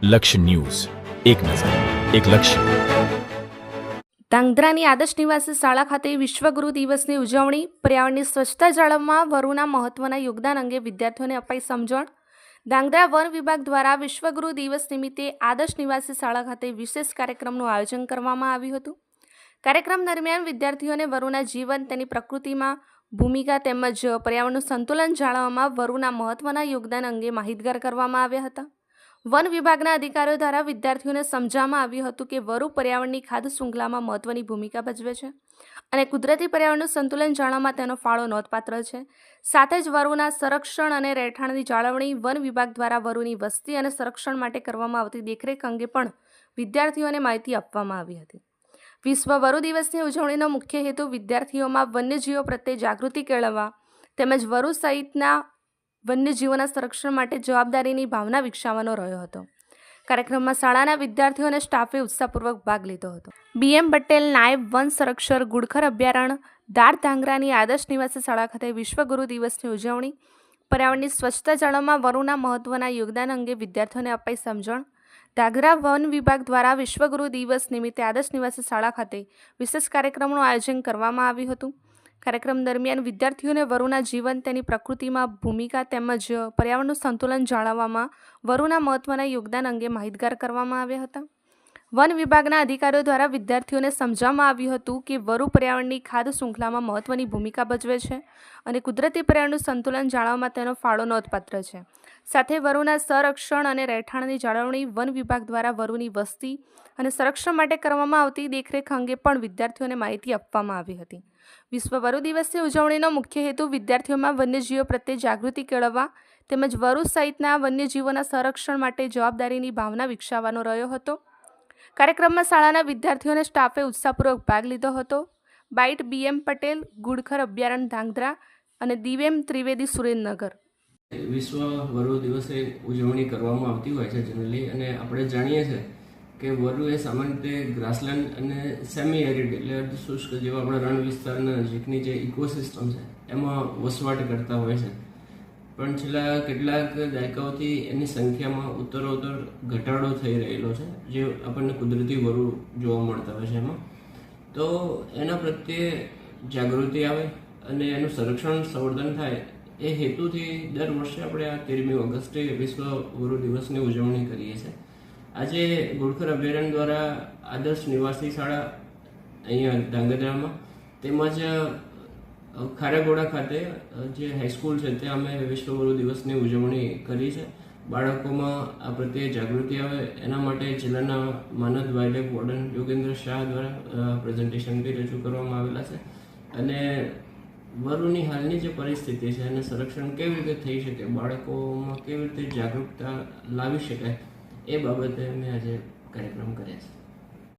લક્ષ્ય ન્યૂઝ, એક નજર, એક લક્ષ્ય. ધાંગધ્રાની આદર્શ નિવાસી શાળા ખાતે વિશ્વગુરુ દિવસની ઉજવણી. પર્યાવરણની સ્વચ્છતા જાળવવામાં વરુના મહત્વના યોગદાન અંગે વિદ્યાર્થીઓને અપાઈ સમજણ. ધાંગધ્રા વન વિભાગ દ્વારા વિશ્વગુરુ દિવસ નિમિત્તે આદર્શ નિવાસી શાળા ખાતે વિશેષ કાર્યક્રમનું આયોજન કરવામાં આવ્યું હતું. કાર્યક્રમ દરમિયાન વિદ્યાર્થીઓને વરુના જીવન, તેની પ્રકૃતિમાં ભૂમિકા તેમજ પર્યાવરણનું સંતુલન જાળવવામાં વરુના મહત્વના યોગદાન અંગે માહિતગાર કરવામાં આવ્યા હતા. વન વિભાગના અધિકારીઓ દ્વારા વિદ્યાર્થીઓને સમજાવવામાં આવ્યું હતું કે વરુ પર્યાવરણની ખાદ્ય શૃંખલામાં મહત્વની ભૂમિકા ભજવે છે અને કુદરતી પર્યાવરણનું સંતુલન જાળવવામાં તેનો ફાળો નોંધપાત્ર છે. સાથે જ વરુના સંરક્ષણ અને રહેઠાણની જાળવણી, વન વિભાગ દ્વારા વરુની વસ્તી અને સંરક્ષણ માટે કરવામાં આવતી દેખરેખ અંગે પણ વિદ્યાર્થીઓને માહિતી આપવામાં આવી હતી. વિશ્વ વરુ દિવસની ઉજવણીનો મુખ્ય હેતુ વિદ્યાર્થીઓમાં વન્યજીવો પ્રત્યે જાગૃતિ કેળવવા તેમજ વરુ સહિતના વન્યજીવોના સંરક્ષણ માટે જવાબદારીની ભાવના વિકસાવવાનો રહ્યો હતો. કાર્યક્રમમાં શાળાના વિદ્યાર્થીઓ અને સ્ટાફે ઉત્સાહપૂર્વક ભાગ લીધો હતો. BM પટેલ, નાયબ વન સંરક્ષક, ગુડખર અભયારણ્ય, ધાંગધ્રાની આદર્શ નિવાસી શાળા ખાતે વિશ્વગુરુ દિવસની ઉજવણી. પર્યાવરણની સ્વચ્છતા જાળવવામાં વરુના મહત્વના યોગદાન અંગે વિદ્યાર્થીઓને અપાઈ સમજણ. ધાંગધ્રા વન વિભાગ દ્વારા વિશ્વગુરુ દિવસ નિમિત્તે આદર્શ નિવાસી શાળા ખાતે વિશેષ કાર્યક્રમનું આયોજન કરવામાં આવ્યું હતું. કાર્યક્રમ દરમિયાન વિદ્યાર્થીઓને વરુના જીવન, તેની પ્રકૃતિમાં ભૂમિકા તેમજ પર્યાવરણનું સંતુલન જાળવવામાં વરુના મહત્વના યોગદાન અંગે માહિતગાર કરવામાં આવ્યા હતા. વન વિભાગના અધિકારીઓ દ્વારા વિદ્યાર્થીઓને સમજાવવામાં આવ્યું હતું કે વરુ પર્યાવરણની ખાદ્ય શૃંખલામાં મહત્વની ભૂમિકા ભજવે છે અને કુદરતી પર્યાવરણનું સંતુલન જાળવવામાં તેનો ફાળો નોંધપાત્ર છે. સાથે વરુના સંરક્ષણ અને રહેઠાણની જાળવણી, વન વિભાગ દ્વારા વરુની વસ્તી અને સંરક્ષણ માટે કરવામાં આવતી દેખરેખ અંગે પણ વિદ્યાર્થીઓને માહિતી આપવામાં આવી હતી. વિશ્વ વરુ દિવસની ઉજવણીનો મુખ્ય હેતુ વિદ્યાર્થીઓમાં વન્યજીવો પ્રત્યે જાગૃતિ કેળવવા તેમજ વરુ સહિતના વન્યજીવોના સંરક્ષણ માટે જવાબદારીની ભાવના વિકસાવવાનો રહ્યો હતો. કાર્યક્રમમાં શાળાના વિદ્યાર્થીઓ અને સ્ટાફે ઉત્સાહપૂર્વક ભાગ લીધો હતો. બાઇટ BM પટેલ, ગુડખર અભયારણ્ય, ધાંગધ્રા અને દિવ્યેમ ત્રિવેદી, સુરેન્દ્રનગર. વિશ્વ વરુ દિવસે ઉજવણી કરવામાં આવતી હોય છે જનરલી, અને આપણે જાણીએ છીએ કે વરુ એ સામાન્ય રીતે ગ્રાસલેન્ડ અને સેમી એરિડ એટલે અર્ધશુષ્ક જેવા આપણા રણ વિસ્તારના નજીકની જે ઇકોસિસ્ટમ છે એમાં વસવાટ કરતા હોય છે. પણ છેલ્લા કેટલાક દાયકાઓથી એની સંખ્યામાં ઉત્તરોત્તર ઘટાડો થઈ રહેલો છે, જે આપણને કુદરતી વરુ જોવા મળતા હોય છે એમાં. તો એના પ્રત્યે જાગૃતિ આવે અને એનું સંરક્ષણ, સંવર્ધન થાય એ હેતુથી દર વર્ષે આપણે આ 13મી ઓગસ્ટે વિશ્વ વરુ દિવસની ઉજવણી કરીએ છીએ. આજે ગુડખર અભયારણ્ય દ્વારા આદર્શ નિવાસી શાળા અહીંયા ધાંગધ્રામાં તેમજ ખારેગોડા ખાતે જે હાઈસ્કૂલ છે ત્યાં અમે વિશ્વ વરુ દિવસની ઉજવણી કરી છે. બાળકોમાં આ પ્રત્યે જાગૃતિ આવે એના માટે જિલ્લાના માનદ વાઇલ્ડલાઇફ વોર્ડન યોગેન્દ્ર શાહ દ્વારા પ્રેઝન્ટેશન બી રજૂ કરવામાં આવેલા છે. અને વરુની હાલની જે પરિસ્થિતિ છે અને સંરક્ષણ કેવી રીતે થઈ શકે, બાળકોમાં કેવી રીતે જાગૃતતા લાવી શકાય એ બાબતે અમે આજે કાર્યક્રમ કર્યા છે.